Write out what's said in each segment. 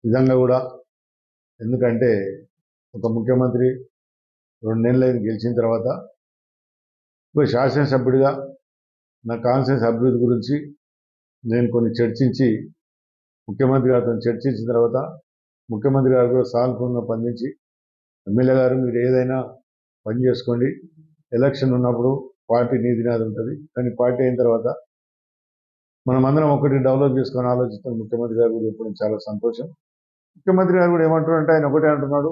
నిజంగా కూడా. ఎందుకంటే ఒక ముఖ్యమంత్రి 2 నెలలైంది గెలిచిన తర్వాత ఒక శాసనసభ్యుడిగా నా కాన్స్టిట్యూన్సీ అభివృద్ధి గురించి నేను కొన్ని చర్చించి ముఖ్యమంత్రి గారితో చర్చించిన తర్వాత ముఖ్యమంత్రి గారు కూడా సానుకూలంగా స్పందించి ఎమ్మెల్యే గారు మీరు ఏదైనా పని చేసుకోండి, ఎలక్షన్ ఉన్నప్పుడు పార్టీ నీతినాది ఉంటుంది, కానీ పార్టీ అయిన తర్వాత మనమందరం ఒకటి డెవలప్ చేసుకొని ఆలోచిస్తాం. ముఖ్యమంత్రి గారు కూడా చెప్పడం చాలా సంతోషం. ముఖ్యమంత్రి గారు కూడా ఏమంటున్నారంటే ఆయన ఒకటే అంటున్నాడు,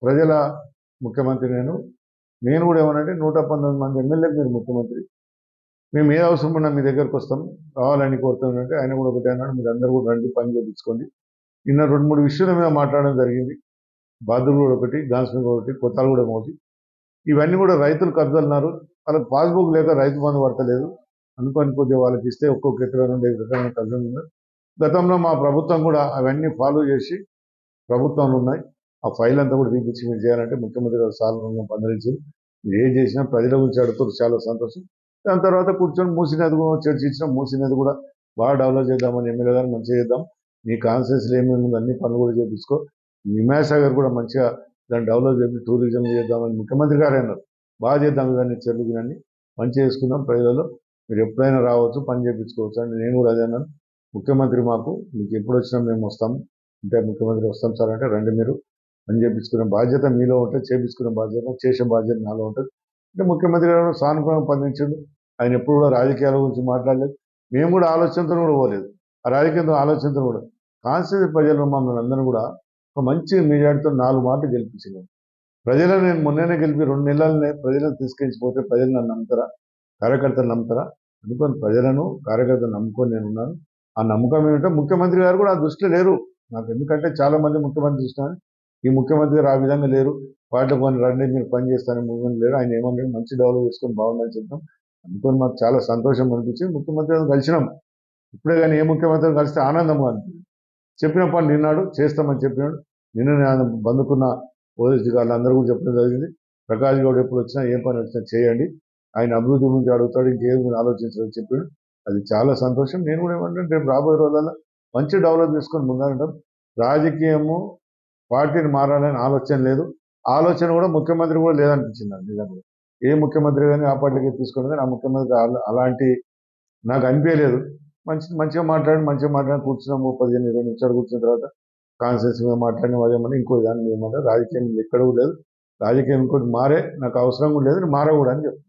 ప్రజల ముఖ్యమంత్రి నేను కూడా ఏమనంటే 119 మంది ఎమ్మెల్యేలకు మీరు ముఖ్యమంత్రి, మేము ఏ అవసరం ఉన్నా మీ దగ్గరకు వస్తాం, రావాలని కోరుతామంటే ఆయన కూడా ఒకటే అన్నాడు, మీరు అందరూ కూడా రండి, పని చేయించుకోండి. నిన్న 2-3 విషయాల మీద మాట్లాడడం జరిగింది. బాదుర్గూడ ఒకటి, గాన్స్మింగ్ ఒకటి, కొత్తగూడెం ఒకటి. ఇవన్నీ కూడా రైతులు కబ్జాలున్నారు, వాళ్ళకి పాస్బుక్ లేక రైతు బంధు పడతలేదు, అనుకోని కొద్దిగా వాళ్ళకి ఇస్తే ఒక్కొక్క ఎకరా నుండి 5 ఎకరాల కబ్జాలు ఉన్నారు. గతంలో మా ప్రభుత్వం కూడా అవన్నీ ఫాలో చేసి ప్రభుత్వంలో ఉన్నాయి, ఆ ఫైల్ అంతా కూడా తీపించి మీరు చేయాలంటే ముఖ్యమంత్రి గారు సాధారణంగా పందరించి మీరు ఏం చేసినా ప్రజల గురించి అడుగుతారు, చాలా సంతోషం. దాని తర్వాత కూర్చొని మూసీ నది కూడా చర్చించినాం, మూసీ నది కూడా బాగా డెవలప్ చేద్దామని ఎమ్మెల్యే గారు మంచిగా చేద్దాం, నీ కాన్స్టిట్యూన్సీలో ఏమేమి ఉంది అన్ని పనులు కూడా చేపించుకో, నిమాసాగర్ కూడా మంచిగా దాన్ని డెవలప్ చేసి టూరిజం చేద్దామని ముఖ్యమంత్రి గారు అన్నారు. బాగా చేద్దాం, ఇవన్నీ చెరువులు అన్ని మంచి చేసుకుందాం, ప్రజలలో మీరు ఎప్పుడైనా రావచ్చు, పని చేయించుకోవచ్చు అని నేను కూడా అదే అన్నాను. ముఖ్యమంత్రి మాకు మీకు ఎప్పుడు వచ్చినా మేము వస్తాం అంటే, ముఖ్యమంత్రి వస్తాం సార్ అంటే, రండి మీరు పని చేయించుకునే బాధ్యత మీలో ఉంటుంది, చేయించుకునే బాధ్యత చేసే బాధ్యత నాలో ఉంటుంది అంటే ముఖ్యమంత్రి గారు సానుకూలంగా స్పందించాడు. ఆయన ఎప్పుడు కూడా రాజకీయాల గురించి మాట్లాడలేదు, మేము కూడా ఆలోచనతో కూడా పోలేదు, ఆ రాజకీయంతో ఆలోచనతో కూడా కాన్స్టిట్యూన్సీ ప్రజలు మమ్మల్ని అందరూ కూడా ఒక మంచి మెజార్టీతో 4 మాటలు గెలిపించినారు. ప్రజలను నేను మొన్ననే గెలిపి 2 నెలలనే ప్రజలను తీసుకెళ్ళిపోతే ప్రజలు నన్ను నమ్ముతారా, కార్యకర్తలు నమ్ముతారా? అనుకొని ప్రజలను కార్యకర్తలు నమ్ముకొని నేను ఉన్నాను. ఆ నమ్మకం ఏమిటంటే ముఖ్యమంత్రి గారు కూడా ఆ దృష్టిలో లేరు నాకు, ఎందుకంటే చాలా మంది ముఖ్యమంత్రి చూసినాను, ఈ ముఖ్యమంత్రి గారు ఆ విధంగా లేరు, వాటిలో కొన్ని రండి మీరు పని చేస్తానని ముఖ్యమంత్రి లేరు. ఆయన ఏమన్నా మంచి డెవలప్ చేసుకొని బాగుందని చెప్తాం, అనుకొని మాకు చాలా సంతోషం అనిపించింది. ముఖ్యమంత్రి గారిని కలిసినాం, ఇప్పుడే కానీ ఏ ముఖ్యమంత్రిని కలిస్తే ఆనందంగా అనిపించింది. చెప్పిన పని నిన్నాడు చేస్తామని చెప్పినాడు. నిన్న నేను బందుకున్న పోలీసు వాళ్ళందరూ కూడా చెప్పడం జరిగింది, ప్రకాష్ గౌడ్ ఎప్పుడు వచ్చినా ఏం పని వచ్చినా చేయండి, ఆయన అభివృద్ధి గురించి అడుగుతాడు, ఇంకేది మీరు ఆలోచించాలని చెప్పాడు. అది చాలా సంతోషం. నేను కూడా ఏమంటే రేపు రాబోయే రోజుల్లో మంచి డెవలప్ చేసుకొని ముందుంటాం. రాజకీయము పార్టీని మారాలని ఆలోచన లేదు, ఆలోచన కూడా ముఖ్యమంత్రి కూడా లేదనిపించింది నాకు నిజంగా. ఏ ముఖ్యమంత్రి కానీ ఆ పార్టీకి తీసుకుని కానీ ఆ ముఖ్యమంత్రి అలాంటి నాకు అనిపించలేదు. మంచిగా మాట్లాడి కూర్చున్నాము 15-20 నిమిషాలు కూర్చున్న తర్వాత కాన్స్టిట్యూన్సీ మీద మాట్లాడిన అదేమన్నా ఇంకో దాన్ని ఏమంటారు, రాజకీయం ఎక్కడ కూడా లేదు, రాజకీయం ఇంకోటి మారే నాకు అవసరం కూడా లేదు, మార కూడా అని చెప్తాను.